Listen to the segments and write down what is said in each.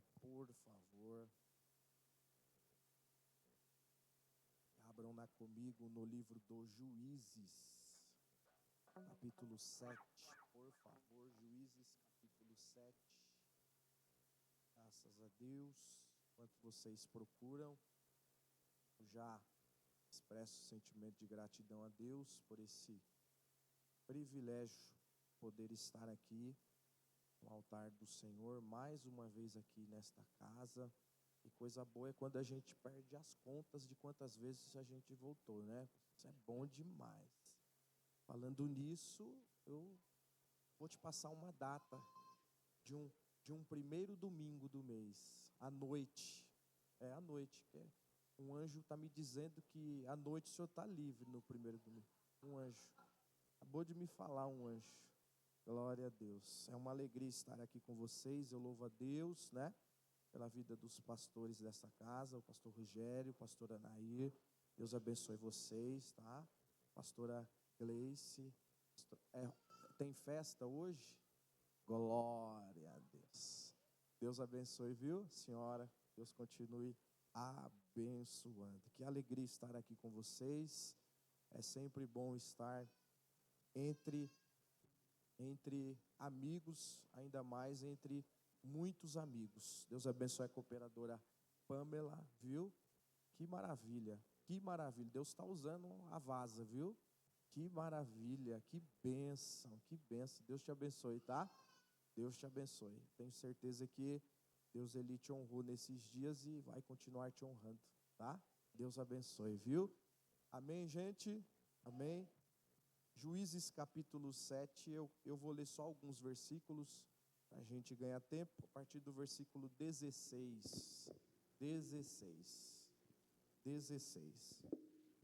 Bíblia, por favor. Abram lá comigo no livro dos Juízes, capítulo 7, por favor. Juízes, capítulo 7. Graças a Deus, enquanto vocês procuram, eu já expresso o sentimento de gratidão a Deus por esse privilégio de poder estar aqui no altar do Senhor, mais uma vez aqui nesta casa. E coisa boa é quando a gente perde as contas de quantas vezes a gente voltou, né? Isso é bom demais. Falando nisso, eu vou te passar uma data de um primeiro domingo do mês, à noite. À noite. Um anjo está me dizendo que à noite o senhor está livre no primeiro domingo. Um anjo. Acabou de me falar um anjo. Glória a Deus. É uma alegria estar aqui com vocês. Eu louvo a Deus, né? Pela vida dos pastores dessa casa, o pastor Rogério, o pastor Anair. Deus abençoe vocês, tá? Pastora Gleice. Tem festa hoje? Glória a Deus. Deus abençoe, viu, senhora? Deus continue abençoando. Que alegria estar aqui com vocês. É sempre bom estar entre amigos, ainda mais entre muitos amigos. Deus abençoe a cooperadora Pamela, viu? Que maravilha, que maravilha. Deus está usando a vaza, viu? Que maravilha, que bênção, que bênção. Deus te abençoe, tá? Deus te abençoe. Tenho certeza que Deus, Ele te honrou nesses dias e vai continuar te honrando, tá? Deus abençoe, viu? Amém, gente? Amém? Juízes capítulo 7, eu vou ler só alguns versículos, para a gente ganhar tempo, a partir do versículo 16.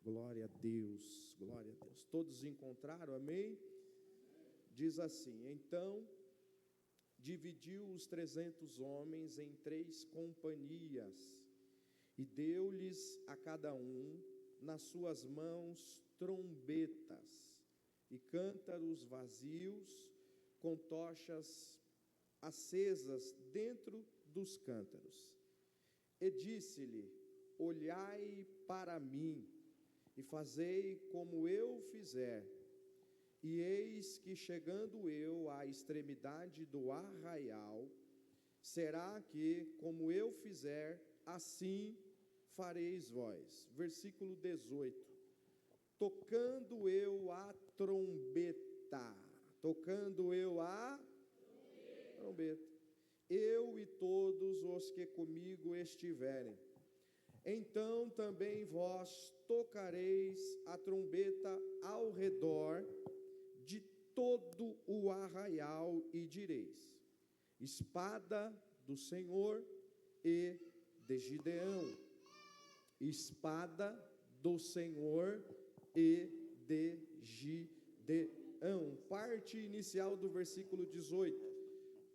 Glória a Deus, glória a Deus. Todos encontraram, amém? Diz assim: então dividiu os 300 homens em 3 companhias, e deu-lhes a cada um, nas suas mãos, trombetas, e cântaros vazios, com tochas acesas dentro dos cântaros. E disse-lhe: olhai para mim, e fazei como eu fizer. E eis que, chegando eu à extremidade do arraial, será que, como eu fizer, assim fareis vós. Versículo 18. Tocando eu a trombeta, eu e todos os que comigo estiverem, então também vós tocareis a trombeta ao redor de todo o arraial e direis: espada do Senhor e de Gideão, espada do Senhor e de Gideão. Parte inicial do versículo 18.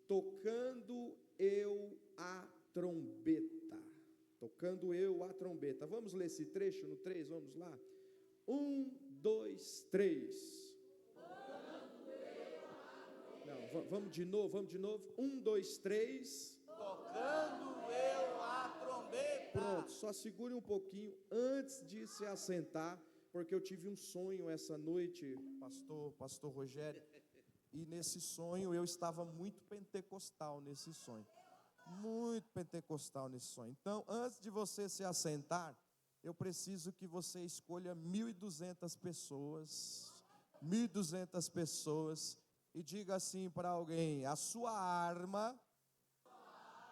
Tocando eu a trombeta. Vamos ler esse trecho no 3, vamos lá? 1, 2, 3. Não, vamos de novo. 1, 2, 3. Tocando eu a trombeta. Pronto, só segure um pouquinho antes de se assentar, porque eu tive um sonho essa noite, pastor Rogério, e nesse sonho eu estava muito pentecostal nesse sonho. Então, antes de você se assentar, eu preciso que você escolha 1.200 pessoas, e diga assim para alguém: a sua arma.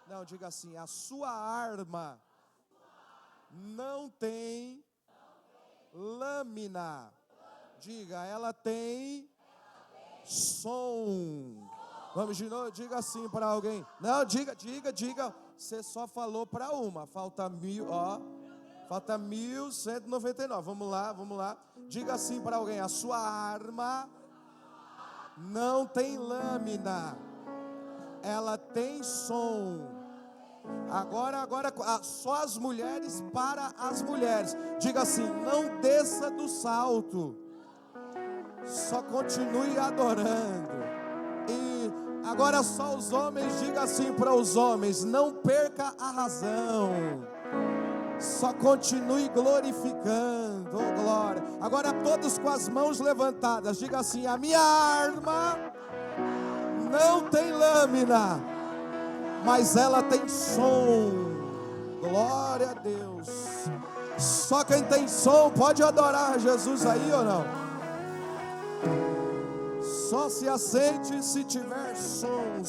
Não, diga assim: a sua arma não tem lâmina. Diga: ela tem som. Vamos de novo, diga assim para alguém. Não, diga. Você só falou para uma. Falta 1.199. Vamos lá. Diga assim para alguém: a sua arma não tem lâmina, ela tem som. Agora, só as mulheres, para as mulheres. Diga assim: não desça do salto, só continue adorando. E Agora só os homens, diga assim para os homens: não perca a razão. Só continue glorificando, oh glória. Agora todos com as mãos levantadas, diga assim: a minha arma não tem lâmina, mas ela tem som. Glória a Deus. Só quem tem som pode adorar Jesus aí ou não? Só se acende se tiver som.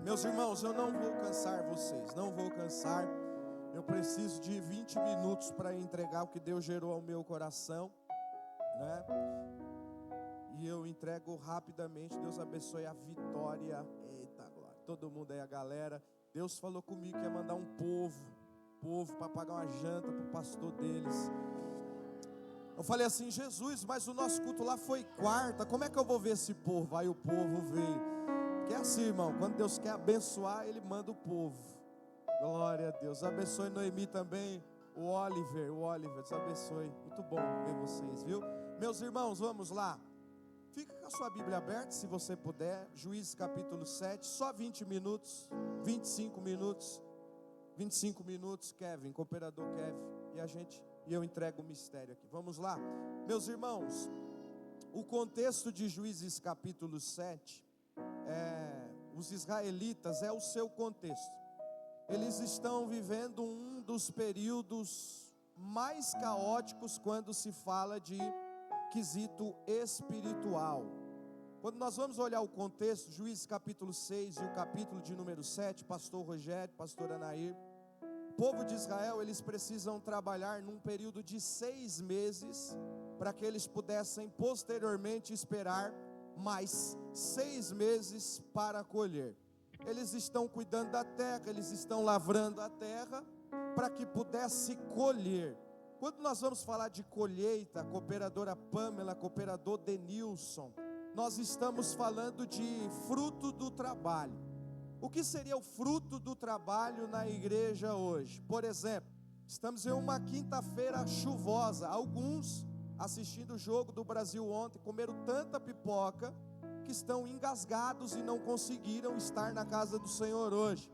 Meus irmãos, eu não vou cansar vocês, não vou cansar. Eu preciso de 20 minutos para entregar o que Deus gerou ao meu coração, né? E eu entrego rapidamente. Deus abençoe a Vitória. Eita glória. Todo mundo aí, a galera. Deus falou comigo que ia mandar um povo para pagar uma janta para o pastor deles. Eu falei assim: Jesus, mas o nosso culto lá foi quarta, como é que eu vou ver esse povo? Aí o povo veio. Porque é assim, irmão, quando Deus quer abençoar, Ele manda o povo. Glória a Deus. Abençoe Noemi também, o Oliver, Deus abençoe. Muito bom ver vocês, viu? Meus irmãos, vamos lá. Fica com a sua Bíblia aberta, se você puder. Juízes capítulo 7, só 20 minutos, 25 minutos. 25 minutos, Kevin, cooperador Kevin, e eu entrego o mistério aqui. Vamos lá. Meus irmãos, o contexto de Juízes capítulo 7, os israelitas, é o seu contexto. Eles estão vivendo um dos períodos mais caóticos quando se fala de quesito espiritual. Quando nós vamos olhar o contexto, Juízes capítulo 6 e o capítulo de número 7, pastor Rogério, pastor Anair, o povo de Israel, eles precisam trabalhar num período de 6 meses, para que eles pudessem posteriormente esperar mais 6 meses para colher. Eles estão cuidando da terra, eles estão lavrando a terra, para que pudesse colher. Quando nós vamos falar de colheita, cooperadora Pamela, cooperador Denilson, nós estamos falando de fruto do trabalho. O que seria o fruto do trabalho na igreja hoje? Por exemplo, estamos em uma quinta-feira chuvosa. Alguns, assistindo o jogo do Brasil ontem, comeram tanta pipoca que estão engasgados e não conseguiram estar na casa do Senhor hoje.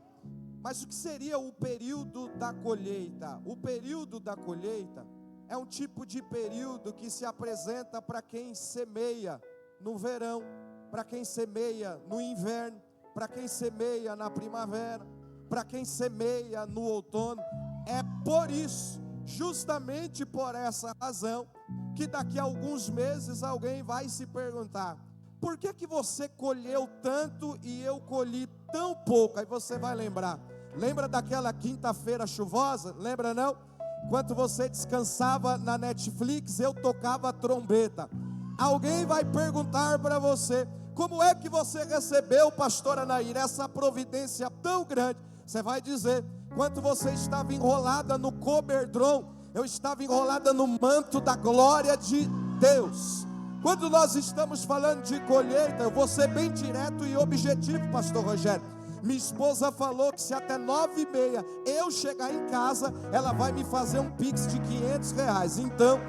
Mas o que seria o período da colheita? O período da colheita é um tipo de período que se apresenta para quem semeia no verão, para quem semeia no inverno, para quem semeia na primavera, para quem semeia no outono. É por isso, justamente por essa razão, que daqui a alguns meses alguém vai se perguntar: por que você colheu tanto e eu colhi tão pouco? Aí você vai lembrar. Lembra daquela quinta-feira chuvosa? Lembra não? Enquanto você descansava na Netflix, eu tocava a trombeta. Alguém vai perguntar para você: como é que você recebeu, pastor Anair, essa providência tão grande? Você vai dizer: enquanto você estava enrolada no coberdron, eu estava enrolada no manto da glória de Deus. Quando nós estamos falando de colheita, eu vou ser bem direto e objetivo, pastor Rogério. Minha esposa falou que se até 9h30 eu chegar em casa, ela vai me fazer um pix de R$500. Então,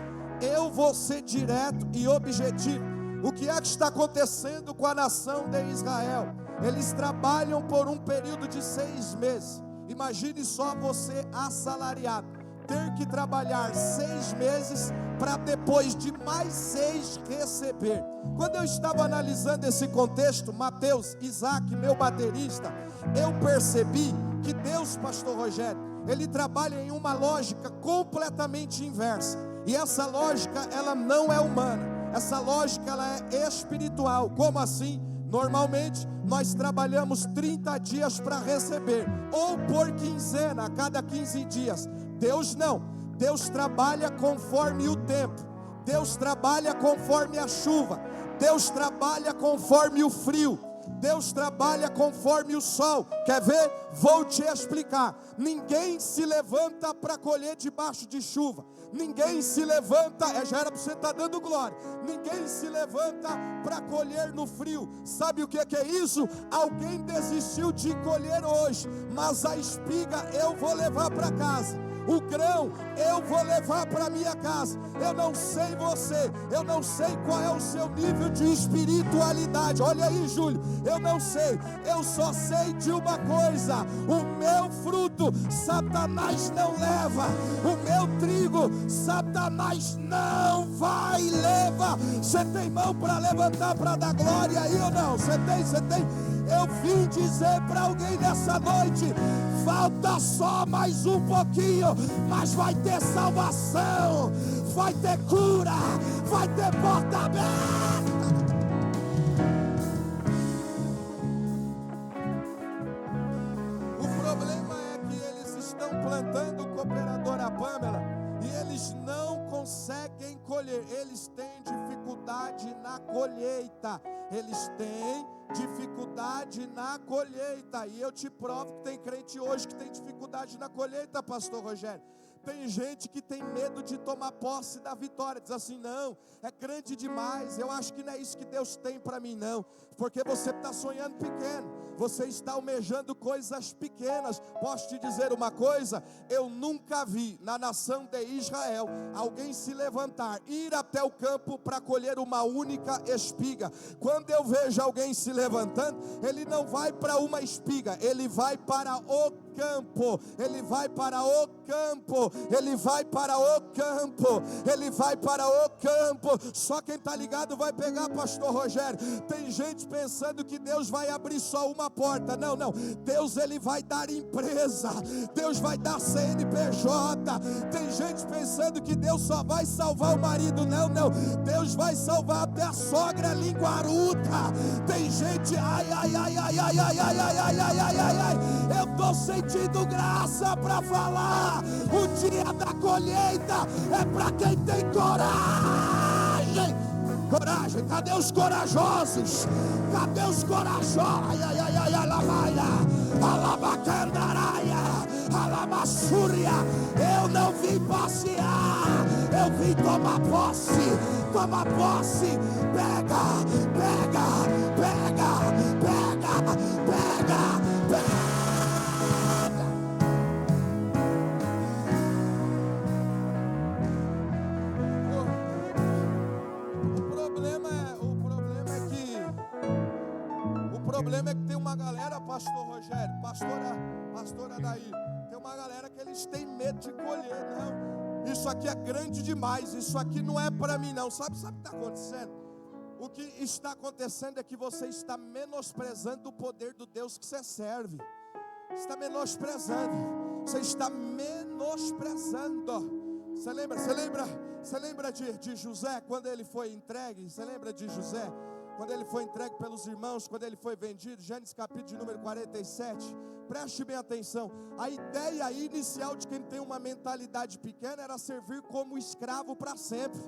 eu vou ser direto e objetivo. O que é que está acontecendo com a nação de Israel? Eles trabalham por um período de 6 meses. Imagine só você assalariado, ter que trabalhar 6 meses para depois de mais 6 receber. Quando eu estava analisando esse contexto, Mateus, Isaac, meu baterista, eu percebi que Deus, pastor Rogério, Ele trabalha em uma lógica completamente inversa. E essa lógica, ela não é humana. Essa lógica, ela é espiritual. Como assim? Normalmente, nós trabalhamos 30 dias para receber, ou por quinzena, a cada 15 dias. Deus não. Deus trabalha conforme o tempo. Deus trabalha conforme a chuva. Deus trabalha conforme o frio. Deus trabalha conforme o sol. Quer ver? Vou te explicar. Ninguém se levanta para colher debaixo de chuva. Ninguém se levanta, já era para você estar dando glória. Ninguém se levanta para colher no frio. Sabe o que é isso? Alguém desistiu de colher hoje, mas a espiga eu vou levar para casa. o grão eu vou levar para minha casa. Eu não sei você, eu não sei qual é o seu nível de espiritualidade. Olha aí, Júlio, eu não sei, eu só sei de uma coisa: o meu fruto Satanás não leva, o meu trigo Satanás não vai levar. Você tem mão para levantar para dar glória aí ou não? Você tem? Eu vim dizer para alguém nessa noite: falta só mais um pouquinho, mas vai ter salvação, vai ter cura, vai ter porta aberta. O problema é que eles estão plantando cooperadora Pamela e eles não conseguem colher. Eles têm dificuldade na colheita. Eles têm dificuldade na colheita. E eu te provo que tem crente hoje que tem dificuldade na colheita, pastor Rogério. Tem gente que tem medo de tomar posse da vitória. Diz assim: não, é grande demais, eu acho que não é isso que Deus tem para mim não. Porque você está sonhando pequeno, você está almejando coisas pequenas. Posso te dizer uma coisa? Eu nunca vi na nação de Israel alguém se levantar, ir até o campo para colher uma única espiga. Quando eu vejo alguém se levantando, ele não vai para uma espiga, ele vai para o campo, ele vai para o campo, ele vai para o campo, ele vai para o campo. Só quem está ligado vai pegar, pastor Rogério. Tem gente pensando que Deus vai abrir só uma porta. Não, Deus ele vai dar empresa, Deus vai dar CNPJ. Tem gente pensando que Deus só vai salvar o marido. Não, Deus vai salvar até a sogra linguaruda. Tem gente, ai, eu estou sentindo graça para falar. O dia da colheita é para quem tem coragem. Coragem, cadê os corajosos? Cadê os corajosos? Eu não vim passear, eu vim tomar posse. Toma posse, pega. O problema é que tem uma galera, pastor Rogério, pastora Daí, tem uma galera que eles têm medo de colher. Não, isso aqui é grande demais, isso aqui não é para mim não. Sabe o que está acontecendo? O que está acontecendo é que você está menosprezando o poder do Deus que você serve. Está menosprezando. Você está menosprezando. Você lembra de José quando ele foi entregue? Você lembra de José quando ele foi entregue pelos irmãos, quando ele foi vendido? Gênesis capítulo de número 47. Preste bem atenção. A ideia inicial de quem tem uma mentalidade pequena era servir como escravo para sempre,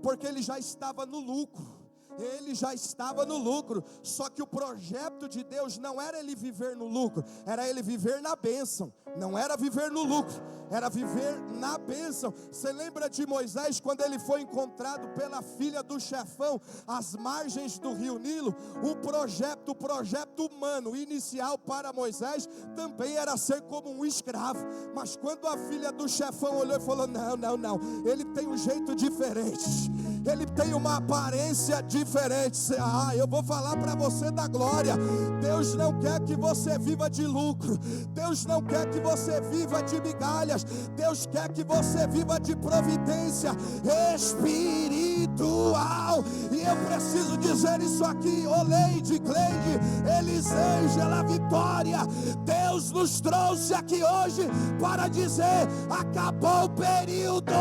porque ele já estava no lucro. Ele já estava no lucro. Só que o projeto de Deus não era ele viver no lucro, era ele viver na bênção. Não era viver no lucro, era viver na bênção. Você lembra de Moisés quando ele foi encontrado pela filha do chefão às margens do rio Nilo? O projeto humano inicial para Moisés também era ser como um escravo. Mas quando a filha do chefão olhou e falou: não, ele tem um jeito diferente, ele tem uma aparência diferente. Eu vou falar para você da glória. Deus não quer que você viva de lucro, Deus não quer que você viva de migalhas, Deus quer que você viva de providência espiritual. E eu preciso dizer isso aqui: Oleide, Cleide, Elisângela, Vitória, Deus nos trouxe aqui hoje para dizer: acabou o período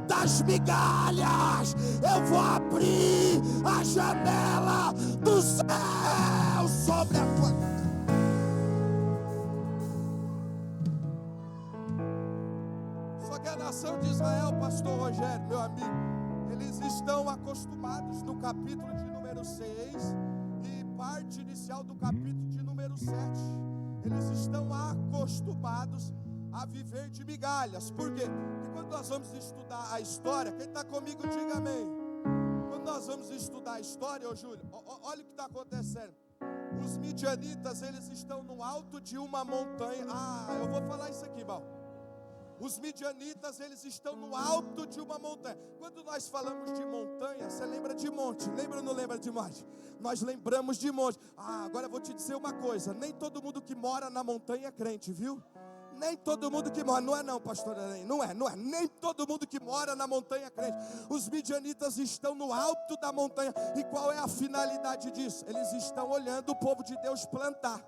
das migalhas. Eu vou abrir a janela do céu sobre a tua. Só que a nação de Israel, pastor Rogério, meu amigo, eles estão acostumados no capítulo de número 6 e parte inicial do capítulo de número 7. Eles estão acostumados a viver de migalhas. Por quê? Porque quando nós vamos estudar a história, quem está comigo diga amém. Quando nós vamos estudar a história, ô Júlio, olha o que está acontecendo. Os midianitas, eles estão no alto de uma montanha. Eu vou falar isso aqui, Val. Os midianitas, eles estão no alto de uma montanha. Quando nós falamos de montanha, você lembra de monte? Lembra ou não lembra de monte? Nós lembramos de monte. Agora eu vou te dizer uma coisa: nem todo mundo que mora na montanha é crente, viu? Nem todo mundo que mora, não é não, pastor, não é, nem todo mundo que mora na montanha é crente. Os midianitas estão no alto da montanha. E qual é a finalidade disso? Eles estão olhando o povo de Deus plantar.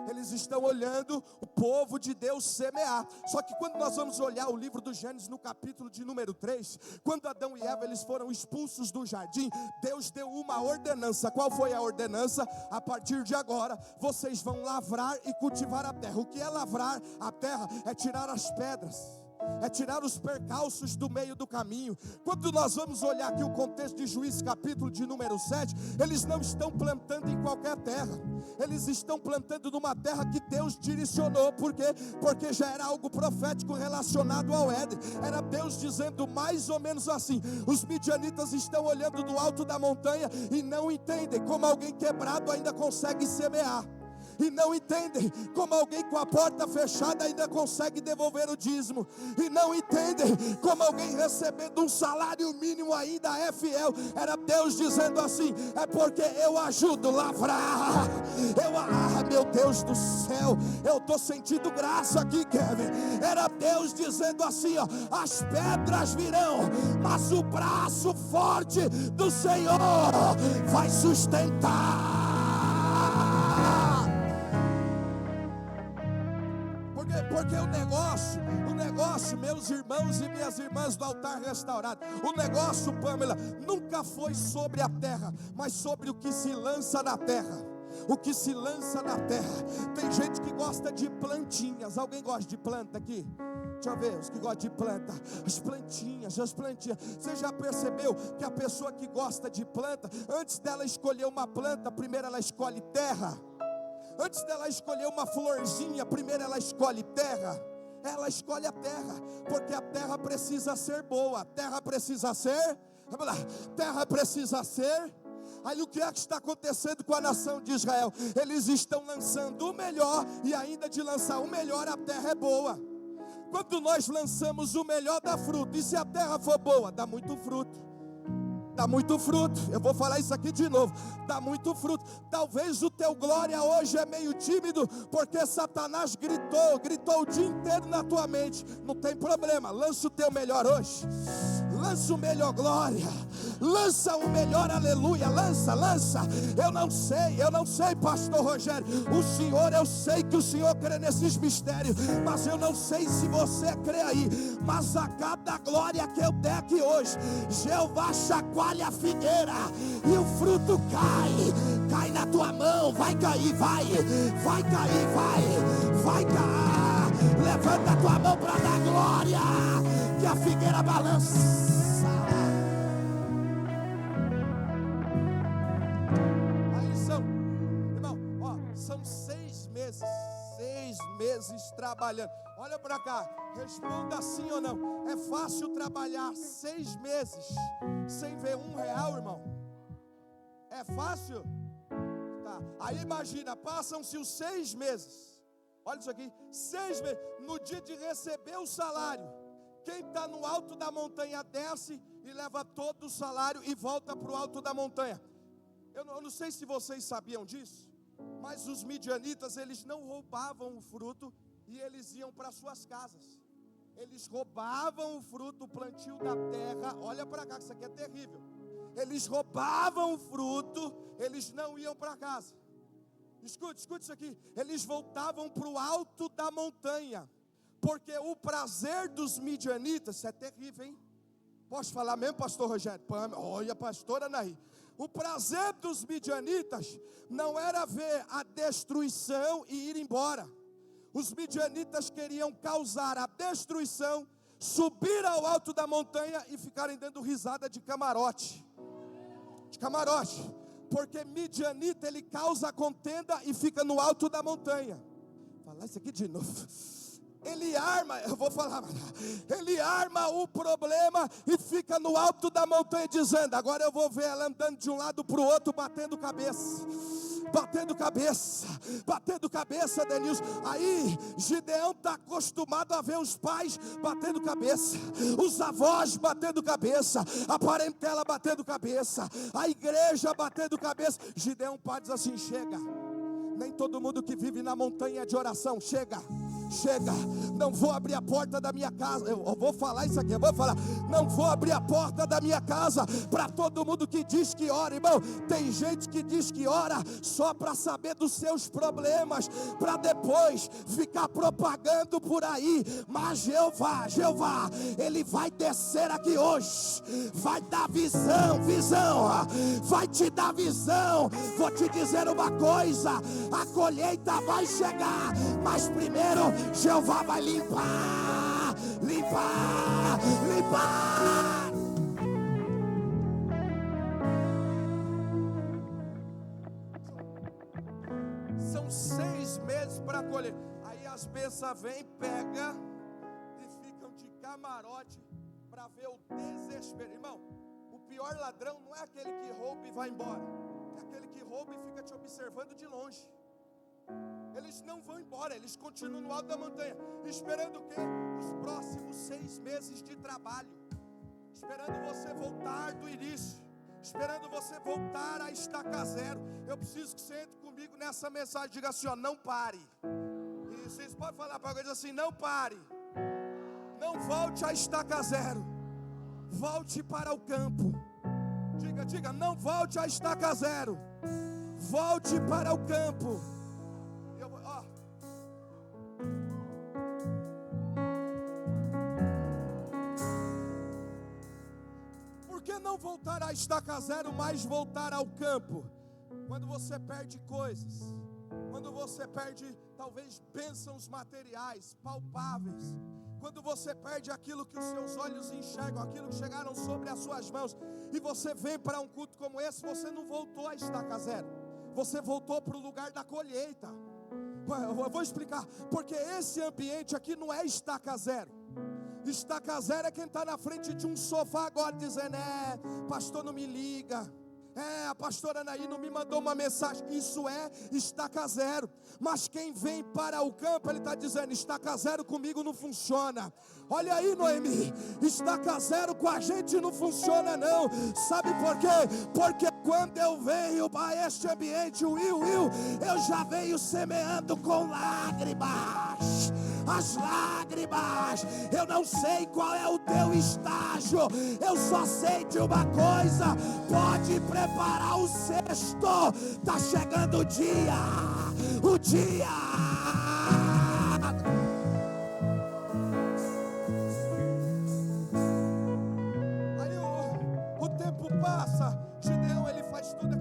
Eles estão olhando o povo de Deus semear. Só que quando nós vamos olhar o livro do Gênesis no capítulo de número 3, quando Adão e Eva eles foram expulsos do jardim, Deus deu uma ordenança. Qual foi a ordenança? A partir de agora, vocês vão lavrar e cultivar a terra. O que é lavrar a terra? É tirar as pedras, é tirar os percalços do meio do caminho. Quando nós vamos olhar aqui o contexto de Juízes capítulo de número 7, eles não estão plantando em qualquer terra, eles estão plantando numa terra que Deus direcionou. Por quê? Porque já era algo profético relacionado ao Éden. Era Deus dizendo mais ou menos assim: os midianitas estão olhando do alto da montanha e não entendem como alguém quebrado ainda consegue semear, e não entendem como alguém com a porta fechada ainda consegue devolver o dízimo, e não entendem como alguém recebendo um salário mínimo ainda é fiel. Era Deus dizendo assim: é porque eu ajudo a lavrar. Meu Deus do céu, eu estou sentindo graça aqui, Kevin. Era Deus dizendo assim, ó: as pedras virão, mas o braço forte do Senhor vai sustentar. Porque o negócio, meus irmãos e minhas irmãs do altar restaurado, o negócio, Pamela, nunca foi sobre a terra, mas sobre o que se lança na terra. O que se lança na terra. Tem gente que gosta de plantinhas. Alguém gosta de planta aqui? Deixa eu ver, os que gostam de planta. As plantinhas. Você já percebeu que a pessoa que gosta de planta, antes dela escolher uma planta, primeiro ela escolhe terra? Antes dela escolher uma florzinha, primeiro ela escolhe terra. Ela escolhe a terra, porque a terra precisa ser boa. Terra precisa ser, vamos lá, terra precisa ser. Aí o que é que está acontecendo com a nação de Israel? Eles estão lançando o melhor, e ainda de lançar o melhor, a terra é boa. Quando nós lançamos o melhor, dá fruto. E se a terra for boa, dá muito fruto. Dá muito fruto. Eu vou falar isso aqui de novo. Dá muito fruto. Talvez o teu glória hoje é meio tímido, porque Satanás gritou o dia inteiro na tua mente. Não tem problema, lança o teu melhor hoje. Lança o melhor glória. Lança o melhor aleluia. Lança. Eu não sei, pastor Rogério. O Senhor, eu sei que o Senhor crê nesses mistérios, mas eu não sei se você crê aí. Mas a cada glória que eu der aqui hoje, Jeová chacoalha a figueira e o fruto cai na tua mão. Vai cair. Levanta a tua mão para dar glória, que a figueira balança. São 6 meses trabalhando. Olha para cá, responda sim ou não. É fácil trabalhar 6 meses sem ver R$1, irmão? É fácil? Tá. Aí imagina, passam-se os 6 meses. Olha isso aqui, 6 meses. No dia de receber o salário, quem está no alto da montanha desce e leva todo o salário e volta para o alto da montanha. Eu não sei se vocês sabiam disso, mas os midianitas, eles não roubavam o fruto e eles iam para suas casas. Eles roubavam o fruto, o plantio da terra. Olha para cá, que isso aqui é terrível. Eles roubavam o fruto, eles não iam para casa. Escute isso aqui. Eles voltavam para o alto da montanha, porque o prazer dos midianitas, isso é terrível, hein? Posso falar mesmo, pastor Rogério? Olha, pastora Anaí. O prazer dos midianitas não era ver a destruição e ir embora. Os midianitas queriam causar a destruição, subir ao alto da montanha e ficarem dando risada de camarote. Porque midianita, ele causa contenda e fica no alto da montanha. Vou falar isso aqui de novo. Ele arma o problema e fica no alto da montanha dizendo: agora eu vou ver ela andando de um lado para o outro, batendo cabeça. batendo cabeça, Denilson. Aí Gideão está acostumado a ver os pais batendo cabeça, os avós batendo cabeça, a parentela batendo cabeça, a igreja batendo cabeça. Gideão Pai diz assim: chega. Nem todo mundo que vive na montanha de oração. Chega, não vou abrir a porta da minha casa. Eu vou falar isso aqui, não vou abrir a porta da minha casa para todo mundo que diz que ora, irmão. Tem gente que diz que ora só para saber dos seus problemas, para depois ficar propagando por aí. Mas Jeová, Ele vai descer aqui hoje, vai dar visão, vai te dar visão. Vou te dizer uma coisa: a colheita vai chegar, mas primeiro Jeová vai limpar. São 6 meses para colher. Aí as bênçãos vêm, pega e ficam de camarote para ver o desespero. Irmão, o pior ladrão não é aquele que rouba e vai embora, é aquele que rouba e fica te observando de longe. Eles não vão embora, eles continuam no alto da montanha, esperando o quê? Os próximos 6 meses de trabalho, esperando você voltar do início, esperando você voltar a estaca zero. Eu preciso que você entre comigo nessa mensagem. Diga assim, ó: não pare. E vocês podem falar para alguém assim: não pare, não volte a estaca zero, volte para o campo. Diga, não volte a estaca zero, volte para o campo. Por que não voltar à estaca zero, mas voltar ao campo? Quando você perde coisas, quando você perde talvez bênçãos materiais, palpáveis, quando você perde aquilo que os seus olhos enxergam, aquilo que chegaram sobre as suas mãos, e você vem para um culto como esse, você não voltou à estaca zero, você voltou para o lugar da colheita. Eu vou explicar, porque esse ambiente aqui não é estaca zero. Estaca zero é quem está na frente de um sofá agora dizendo: pastor não me liga, a pastora Anaí não me mandou uma mensagem. Isso é estaca zero. Mas quem vem para o campo, ele está dizendo: estaca zero comigo não funciona. Olha aí, Noemi, estaca zero com a gente não funciona não. Sabe por quê? Porque quando eu venho para este ambiente, eu já venho semeando com lágrimas. As lágrimas, eu não sei qual é o teu estágio, eu só sei de uma coisa: pode preparar o cesto, está chegando o dia. Aí o tempo passa, Gideão ele faz todo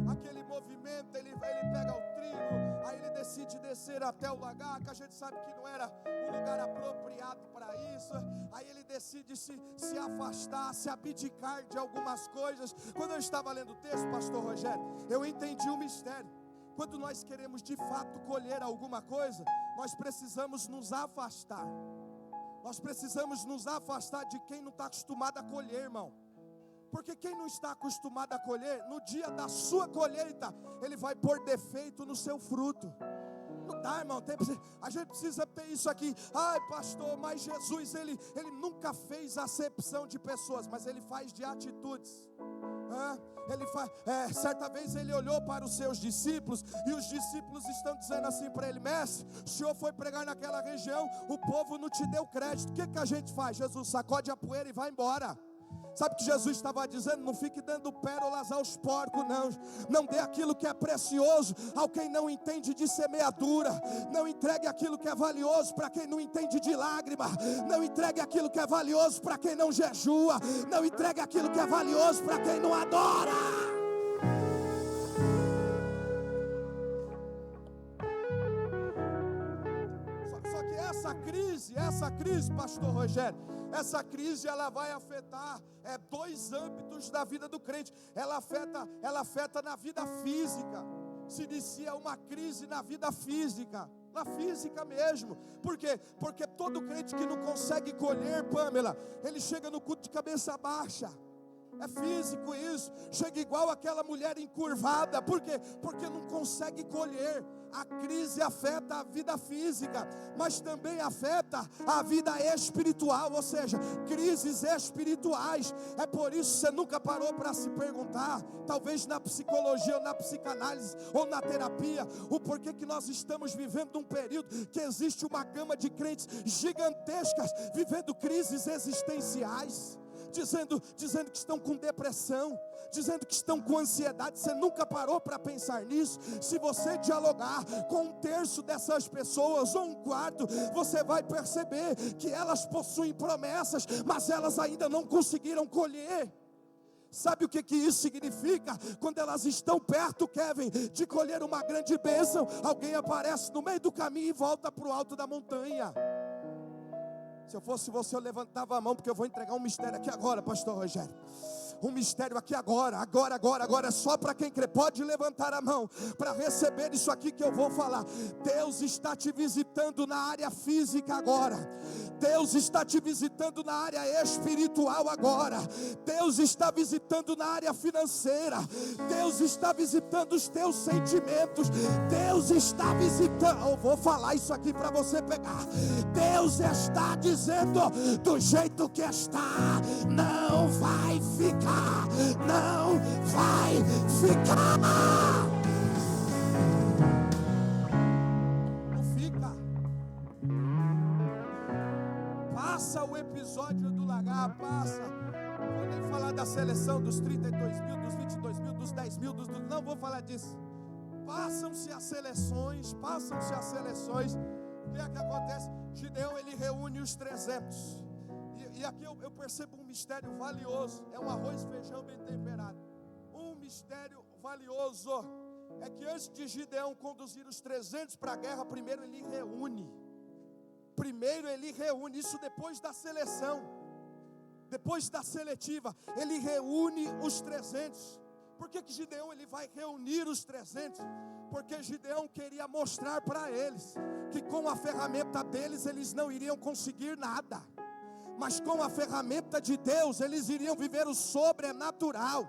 aquele movimento, ele pega o trigo, aí ele decide descer até o lagar, que a gente sabe que não era um lugar apropriado para isso. Aí ele decide se afastar, se abdicar de algumas coisas. Quando eu estava lendo o texto, pastor Rogério, eu entendi o mistério. Quando nós queremos de fato colher alguma coisa, nós precisamos nos afastar. Nós precisamos nos afastar de quem não está acostumado a colher, irmão. Porque quem não está acostumado a colher, no dia da sua colheita, ele vai pôr defeito no seu fruto. Não dá, irmão, a gente precisa ter isso aqui. Ai, pastor, mas Jesus, ele nunca fez acepção de pessoas, mas ele faz de atitudes. Certa vez ele olhou para os seus discípulos, e os discípulos estão dizendo assim para ele: mestre, o senhor foi pregar naquela região, o povo não te deu crédito, o que a gente faz? Jesus, sacode a poeira e vai embora. Sabe o que Jesus estava dizendo? Não fique dando pérolas aos porcos, não dê aquilo que é precioso ao quem não entende de semeadura, não entregue aquilo que é valioso para quem não entende de lágrima, não entregue aquilo que é valioso para quem não jejua, não entregue aquilo que é valioso para quem não adora. Só que essa crise, pastor Rogério, essa crise ela vai afetar 2 âmbitos da vida do crente. Ela afeta na vida física. Se inicia uma crise na vida física, na física mesmo. Por quê? Porque todo crente que não consegue colher, Pamela, ele chega no culto de cabeça baixa. É físico isso. Chega igual aquela mulher encurvada. Por quê? Porque não consegue colher. A crise afeta a vida física, mas também afeta a vida espiritual, ou seja, crises espirituais. É por isso que você nunca parou para se perguntar, talvez na psicologia ou na psicanálise ou na terapia, o porquê que nós estamos vivendo um período que existe uma gama de crentes gigantescas vivendo crises existenciais. Dizendo que estão com depressão, dizendo que estão com ansiedade. Você nunca parou para pensar nisso? Se você dialogar com um terço dessas pessoas, ou um quarto, você vai perceber que elas possuem promessas, mas elas ainda não conseguiram colher. Sabe o que isso significa? Quando elas estão perto, Kevin, de colher uma grande bênção, alguém aparece no meio do caminho e volta para o alto da montanha. Se eu fosse você, eu levantava a mão, porque eu vou entregar um mistério aqui agora, pastor Rogério. Um mistério aqui agora, é só para quem crê. Pode levantar a mão para receber isso aqui que eu vou falar. Deus está te visitando na área física agora. Deus está te visitando na área espiritual agora. Deus está visitando na área financeira. Deus está visitando os teus sentimentos. Deus está visitando. Eu vou falar isso aqui para você pegar. Deus está dizendo: do jeito que está, não vai ficar. Não vai ficar. Não fica. Passa o episódio do lagar, passa. Vou nem falar da seleção dos 32 mil, dos 22 mil, dos 10 mil, não vou falar disso. Passam-se as seleções. O que é que acontece? Gideão, ele reúne os 300. E aqui eu percebo um mistério valioso. É um arroz e feijão bem temperado. Um mistério valioso é que antes de Gideão conduzir os 300 para a guerra, primeiro ele reúne. Isso depois da seleção, depois da seletiva, ele reúne os 300. Por que Gideão ele vai reunir os 300? Porque Gideão queria mostrar para eles que com a ferramenta deles eles não iriam conseguir nada, mas com a ferramenta de Deus eles iriam viver o sobrenatural.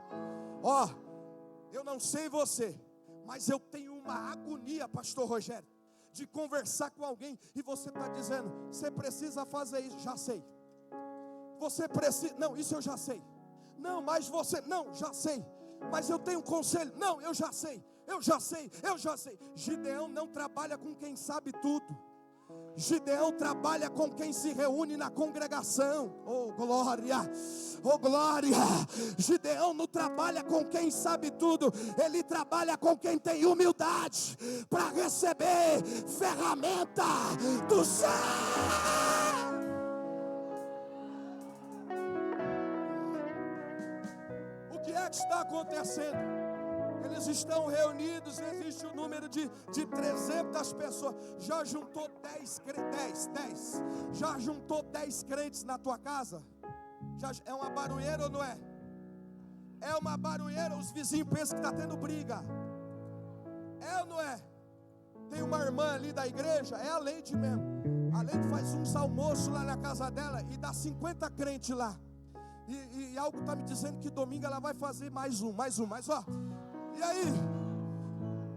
Eu não sei você, mas eu tenho uma agonia, pastor Rogério, de conversar com alguém e você está dizendo: você precisa fazer isso. Já sei. Você precisa, não, isso eu já sei. Não, mas você, não, já sei. Mas eu tenho um conselho. Não, eu já sei. Gideão não trabalha com quem sabe tudo. Gideão trabalha com quem se reúne na congregação. Oh glória, oh glória. Gideão não trabalha com quem sabe tudo. Ele trabalha com quem tem humildade para receber ferramenta do céu. O que é que está acontecendo? Eles estão reunidos, existe um número de 300 pessoas. Já juntou 10. Já juntou 10 crentes na tua casa? É uma barulheira ou não é? É uma barulheira, os vizinhos pensam que está tendo briga. É ou não é? Tem uma irmã ali da igreja, é a Leide mesmo. A Leide faz uns almoços lá na casa dela e dá 50 crentes lá. E algo está me dizendo que domingo ela vai fazer mais um. Mas e aí,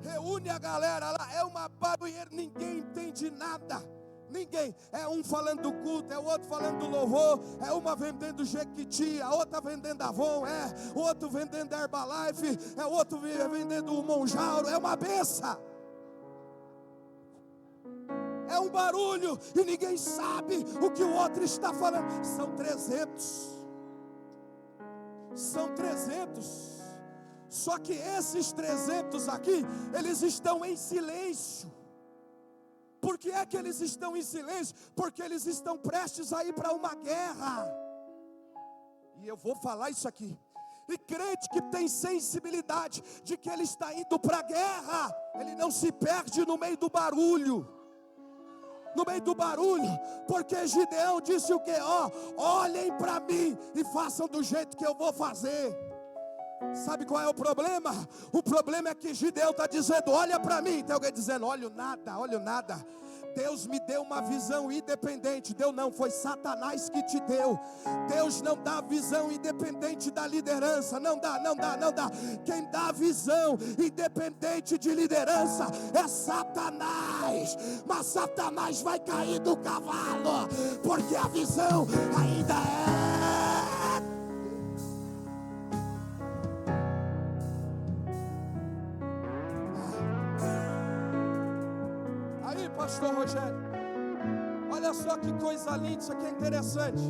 reúne a galera lá, é uma barulheira, ninguém entende nada, ninguém, é um falando do culto, é o outro falando do louvor, é uma vendendo Jequiti, a outra vendendo Avon, o outro vendendo Herbalife, é o outro vendendo o Monjauro, é uma benção, é um barulho, e ninguém sabe o que o outro está falando. São 300, só que esses 300 aqui, eles estão em silêncio. Por que é que eles estão em silêncio? Porque eles estão prestes a ir para uma guerra. E eu vou falar isso aqui. E crente que tem sensibilidade de que ele está indo para a guerra, ele não se perde no meio do barulho. Porque Gideão disse o quê? Olhem para mim e façam do jeito que eu vou fazer. Sabe qual é o problema? O problema é que Gideão está dizendo: olha para mim. Tem alguém dizendo: olho nada. Deus me deu uma visão independente. Deu não, foi Satanás que te deu. Deus não dá visão independente da liderança. Não dá. Quem dá visão independente de liderança é Satanás. Mas Satanás vai cair do cavalo, porque a visão ainda é. Aí, pastor Rogério, olha só que coisa linda. Isso aqui é interessante.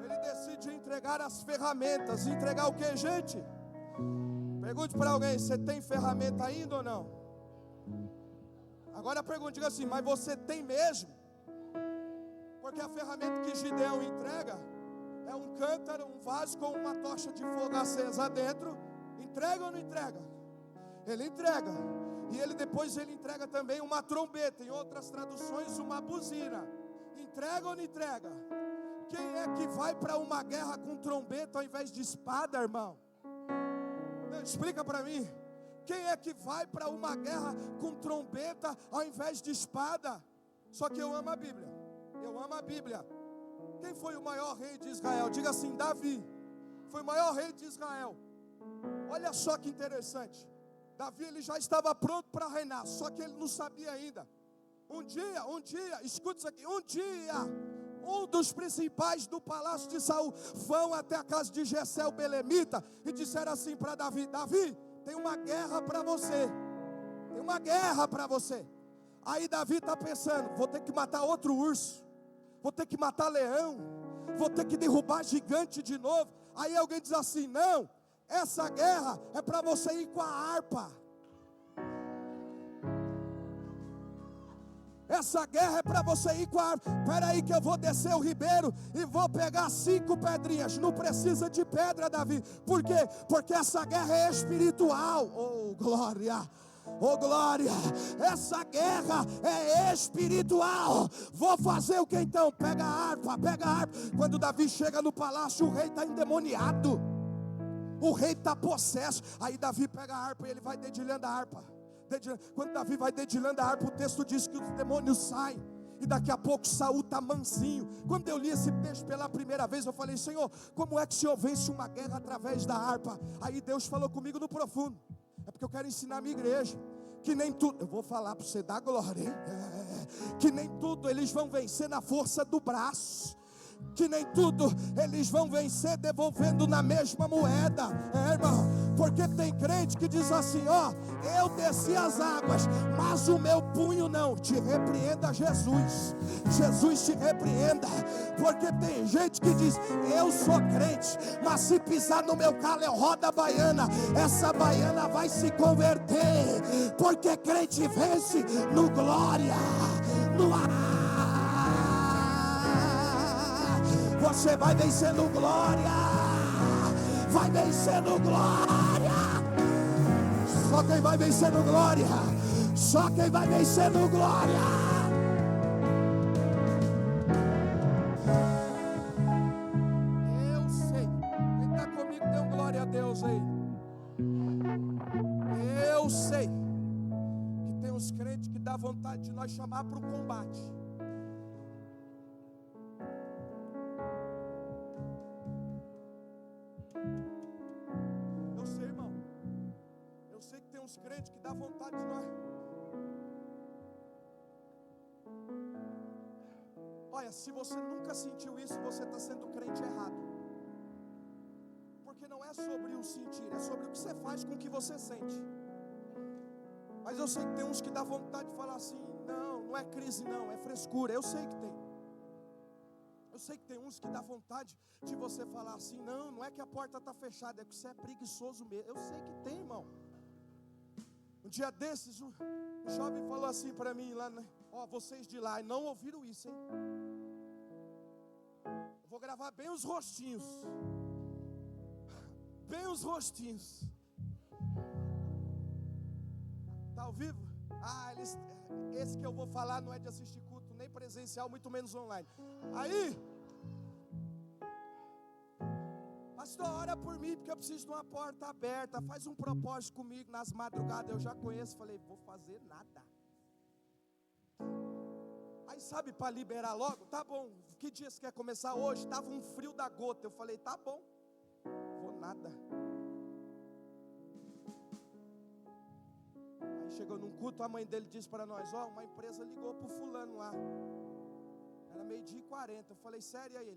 Ele decide entregar as ferramentas. Entregar o que, gente? Pergunte para alguém: você tem ferramenta ainda ou não? Agora pergunte, diga assim: mas você tem mesmo? Porque a ferramenta que Gideão entrega é um cântaro, um vaso com uma tocha de fogo acesa dentro. Entrega ou não entrega? Ele entrega. E ele depois entrega também uma trombeta. Em outras traduções, uma buzina. Entrega ou não entrega? Quem é que vai para uma guerra com trombeta ao invés de espada, irmão? Não, explica para mim. Quem é que vai para uma guerra com trombeta ao invés de espada? Só que eu amo a Bíblia. Quem foi o maior rei de Israel? Diga assim: Davi. Foi o maior rei de Israel. Olha só que interessante. Davi, ele já estava pronto para reinar, só que ele não sabia ainda. Um dia, escuta isso aqui. Um dos principais do palácio de Saul vão até a casa de Jessé o belemita e disseram assim para Davi: Davi, tem uma guerra para você. Aí Davi está pensando: vou ter que matar outro urso, vou ter que matar leão, vou ter que derrubar gigante de novo. Aí alguém diz assim: não, essa guerra é para você ir com a harpa. Essa guerra é para você ir com a harpa. Espera aí que eu vou descer o ribeiro e vou pegar 5 pedrinhas. Não precisa de pedra, Davi. Por quê? Porque essa guerra é espiritual. Oh glória, essa guerra é espiritual. Vou fazer o que então? Pega a harpa. Quando Davi chega no palácio, o rei está endemoniado, o rei está possesso. Aí Davi pega a harpa e ele vai dedilhando a harpa. Quando Davi vai dedilhando a harpa, o texto diz que os demônios saem. E daqui a pouco Saul está mansinho. Quando eu li esse texto pela primeira vez, eu falei: Senhor, como é que o Senhor vence uma guerra através da harpa? Aí Deus falou comigo no profundo. É porque eu quero ensinar a minha igreja que nem tudo, eu vou falar para você dar glória, hein? Que nem tudo eles vão vencer na força do braço. Que nem tudo eles vão vencer devolvendo na mesma moeda, irmão. Porque tem crente que diz assim: ó, eu desci as águas, mas o meu punho não. Te repreenda Jesus te repreenda. Porque tem gente que diz: eu sou crente, mas se pisar no meu calo eu rodo a baiana. Essa baiana vai se converter. Porque crente vence no glória, no ar. Você vai vencendo glória. Vai vencendo glória. Só quem vai vencendo glória. Eu sei. Quem está comigo, dê um glória a Deus aí. Eu sei que tem uns crentes que dá vontade de nós chamar para o combate. Uns crentes que dá vontade de nós. Olha, se você nunca sentiu isso, você está sendo crente errado. Porque não é sobre o sentir, é sobre o que você faz com o que você sente. Mas eu sei que tem uns que dá vontade de falar assim: não é crise não, é frescura. Eu sei que tem. Eu sei que tem uns que dá vontade de você falar assim: não é que a porta está fechada, é que você é preguiçoso mesmo. Eu sei que tem, irmão. Um dia desses, um jovem falou assim para mim lá, ó, vocês de lá não ouviram isso, hein? Eu vou gravar bem os rostinhos. Tá ao vivo? Esse que eu vou falar não é de assistir culto, nem presencial, muito menos online. Aí, pastor, ora por mim, porque eu preciso de uma porta aberta. Faz um propósito comigo nas madrugadas. Eu já conheço. Falei: vou fazer nada. Aí sabe, para liberar logo, tá bom, que dia você quer começar hoje? Tava um frio da gota, eu falei, tá bom, vou nada. Aí chegou num culto, a mãe dele disse para nós, ó, uma empresa ligou pro fulano lá, era 12:40, eu falei, sério? Aí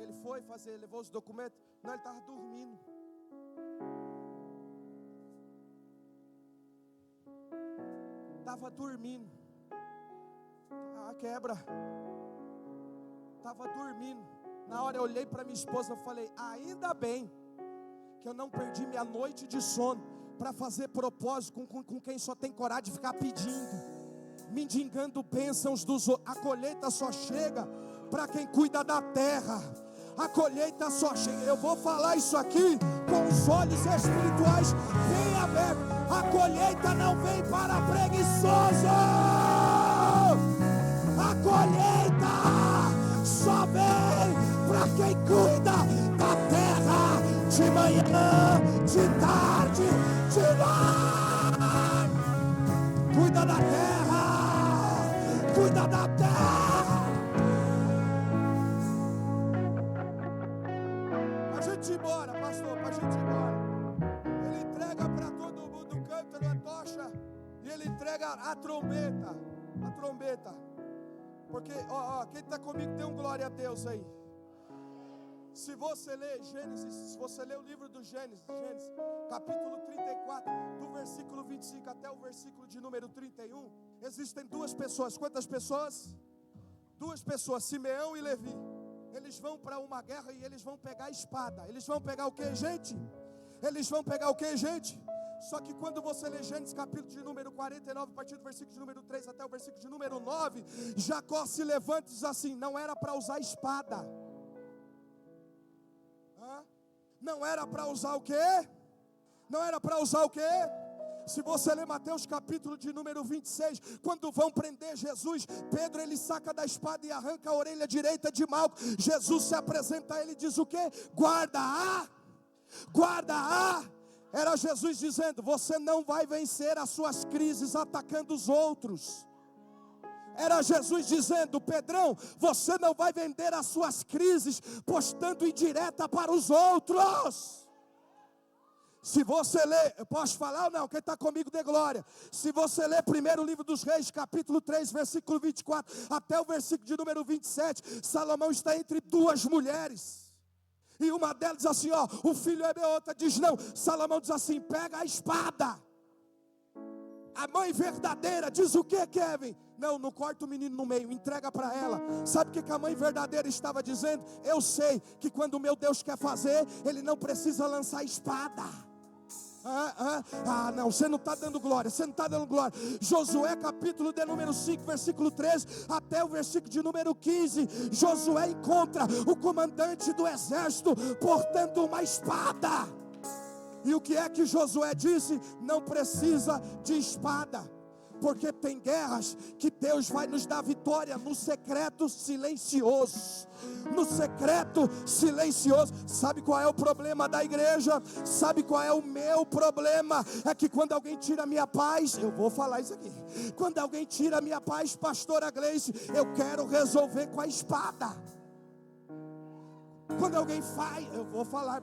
ele foi fazer, levou os documentos, não, ele estava dormindo. Estava dormindo. Quebra. Estava dormindo. Na hora eu olhei para minha esposa e falei, ainda bem que eu não perdi minha noite de sono para fazer propósito com quem só tem coragem de ficar pedindo, mendigando bênçãos dos outros. A colheita só chega para quem cuida da terra. A colheita só chega. Eu vou falar isso aqui com os olhos espirituais bem abertos. A colheita não vem para preguiçoso. A colheita só vem para quem cuida da terra, de manhã, de tarde, de noite. Cuida da terra, cuida da terra. Pra gente ir embora, pastor, pra gente ir embora. Ele entrega para todo mundo, canta na tocha, e ele entrega a trombeta. A trombeta. Porque, quem está comigo, dê um glória a Deus aí. Se você ler Gênesis, se você ler o livro do Gênesis, capítulo 34, do versículo 25 até o versículo de número 31, existem duas pessoas. Quantas pessoas? Duas pessoas, Simeão e Levi. Eles vão para uma guerra e eles vão pegar a espada. Eles vão pegar o que, gente? Eles vão pegar o que, gente? Só que quando você lê Gênesis capítulo de número 49, a partir do versículo de número 3 até o versículo de número 9, Jacó se levanta e diz assim, não era para usar espada. Não era para usar o quê? Não era para usar o quê? Se você ler Mateus capítulo de número 26, quando vão prender Jesus, Pedro ele saca da espada e arranca a orelha direita de Malco. Jesus se apresenta a ele e diz o quê? Guarda-a, guarda-a. Era Jesus dizendo, você não vai vencer as suas crises atacando os outros. Era Jesus dizendo, Pedrão, você não vai vender as suas crises postando indireta para os outros. Se você ler, eu posso falar ou não? Quem está comigo dê glória. Se você ler primeiro livro dos Reis, capítulo 3, versículo 24, até o versículo de número 27, Salomão está entre duas mulheres. E uma delas diz assim, o filho é meu, outra diz não. Salomão diz assim, pega a espada. A mãe verdadeira diz o que, Kevin? Não corta o menino no meio, entrega para ela. Sabe o que a mãe verdadeira estava dizendo? Eu sei que quando o meu Deus quer fazer, Ele não precisa lançar espada. Não, você não está dando glória, você não está dando glória. Josué capítulo de número 5, versículo 13 até o versículo de número 15, Josué encontra o comandante do exército portando uma espada. E o que é que Josué disse? Não precisa de espada, porque tem guerras que Deus vai nos dar vitória no secreto silencioso. No secreto silencioso. Sabe qual é o problema da igreja? Sabe qual é o meu problema? É que quando alguém tira a minha paz, eu vou falar isso aqui. Quando alguém tira a minha paz, pastora Gleice, eu quero resolver com a espada. Quando alguém faz, eu vou falar,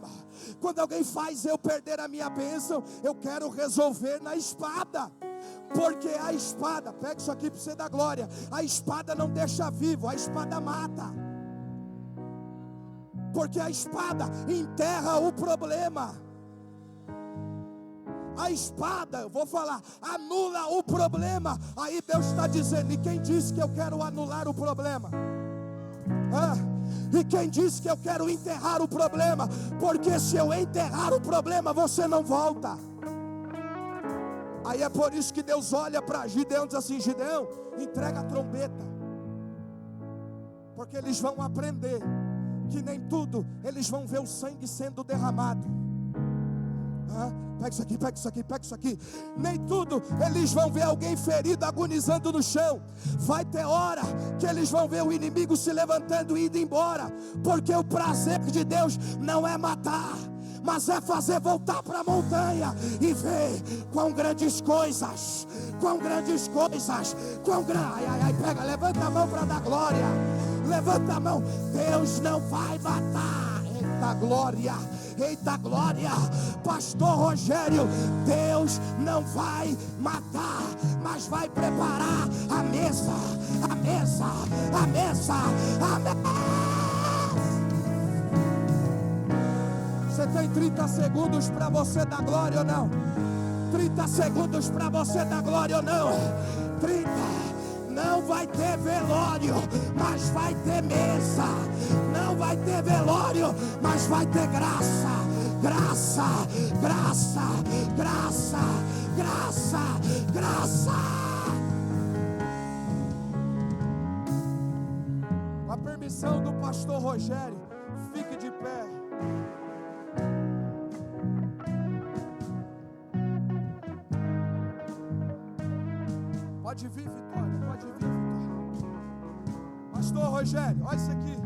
quando alguém faz eu perder a minha bênção, eu quero resolver na espada. Porque a espada, pega isso aqui para você dar glória, a espada não deixa vivo, a espada mata. Porque a espada enterra o problema. A espada, eu vou falar, anula o problema. Aí Deus está dizendo, e quem disse que eu quero anular o problema? E quem disse que eu quero enterrar o problema? Porque se eu enterrar o problema, você não volta. Aí é por isso que Deus olha para Gideão e diz assim, Gideão, entrega a trombeta. Porque eles vão aprender que nem tudo eles vão ver o sangue sendo derramado. Pega isso aqui, pega isso aqui, pega isso aqui. Nem tudo eles vão ver alguém ferido, agonizando no chão. Vai ter hora que eles vão ver o inimigo se levantando e indo embora. Porque o prazer de Deus não é matar, mas é fazer voltar para a montanha e ver quão grandes coisas, pega, levanta a mão para dar glória, levanta a mão. Deus não vai matar, eita glória, pastor Rogério, Deus não vai matar, mas vai preparar a mesa. Você tem 30 segundos para você dar glória ou não? 30 segundos para você dar glória ou não? 30. Não vai ter velório, mas vai ter mesa. Não vai ter velório, mas vai ter graça. Com a permissão do pastor Rogério, fique de pé. Pode vir, Vitória, pode vir, Vitória. Pastor Rogério, olha isso aqui.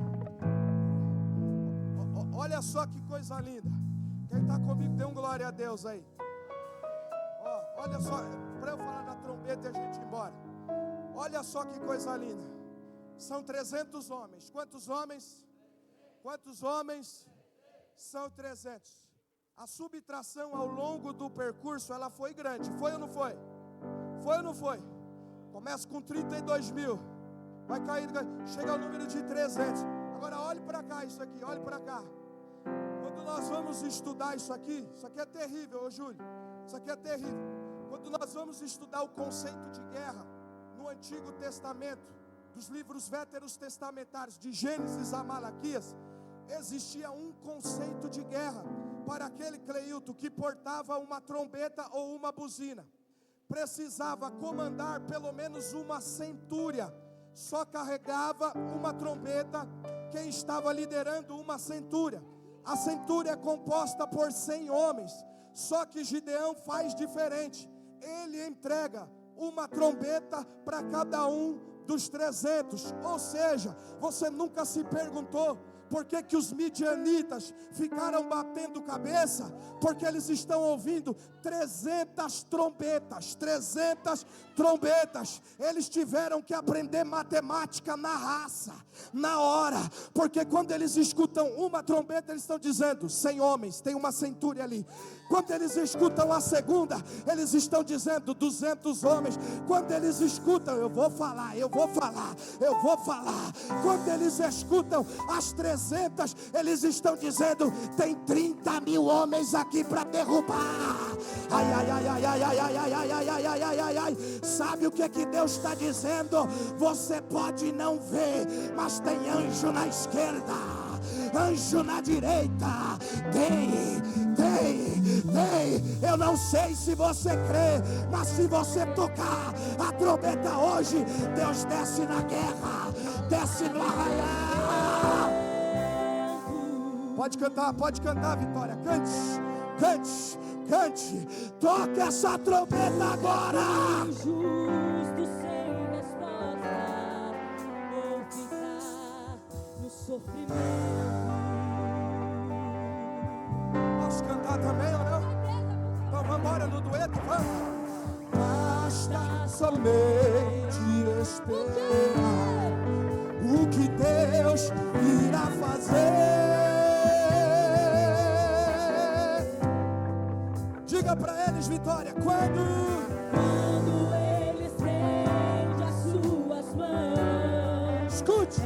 Olha só que coisa linda. Quem está comigo, dê um glória a Deus aí. Olha só, para eu falar da trombeta e a gente ir embora. Olha só que coisa linda. São 300 homens. Quantos homens? Quantos homens? São 300. A subtração ao longo do percurso, ela foi grande. Foi ou não foi? Foi ou não foi? Começa com 32 mil. Vai cair, chega ao número de 300. Agora olhe para cá isso aqui, olhe para cá. Quando nós vamos estudar isso aqui é terrível, ô Júlio. Isso aqui é terrível. Quando nós vamos estudar o conceito de guerra no Antigo Testamento, dos livros veterotestamentários, de Gênesis a Malaquias, existia um conceito de guerra para aquele Cleilton que portava uma trombeta ou uma buzina. Precisava comandar pelo menos uma centúria. Só carregava uma trombeta quem estava liderando uma centúria. A centúria é composta por 100 homens. Só que Gideão faz diferente. Ele entrega uma trombeta para cada um dos 300. Ou seja, você nunca se perguntou por que os midianitas ficaram batendo cabeça? Porque eles estão ouvindo 300 trombetas. 300 trombetas. Eles tiveram que aprender matemática na raça, na hora. Porque quando eles escutam uma trombeta, eles estão dizendo 100 homens, tem uma centúria ali. Quando eles escutam a segunda, eles estão dizendo 200 homens. Quando eles escutam, eu vou falar. Quando eles escutam as 300, eles estão dizendo, tem 30 mil homens aqui para derrubar. Sabe o que Deus está dizendo? Você pode não ver, mas tem anjo na esquerda, anjo na direita. Tem. Eu não sei se você crê, mas se você tocar a trombeta hoje, Deus desce na guerra, desce no arraial. Pode cantar, Vitória. Cante. Toque essa trombeta agora. Justo sem resposta, vou ficar no sofrimento. Posso cantar também ou não? Então vamos embora no dueto, vamos. Basta somente esperar o que Deus irá fazer. Diga para eles, Vitória, quando Ele estende as suas mãos, escute,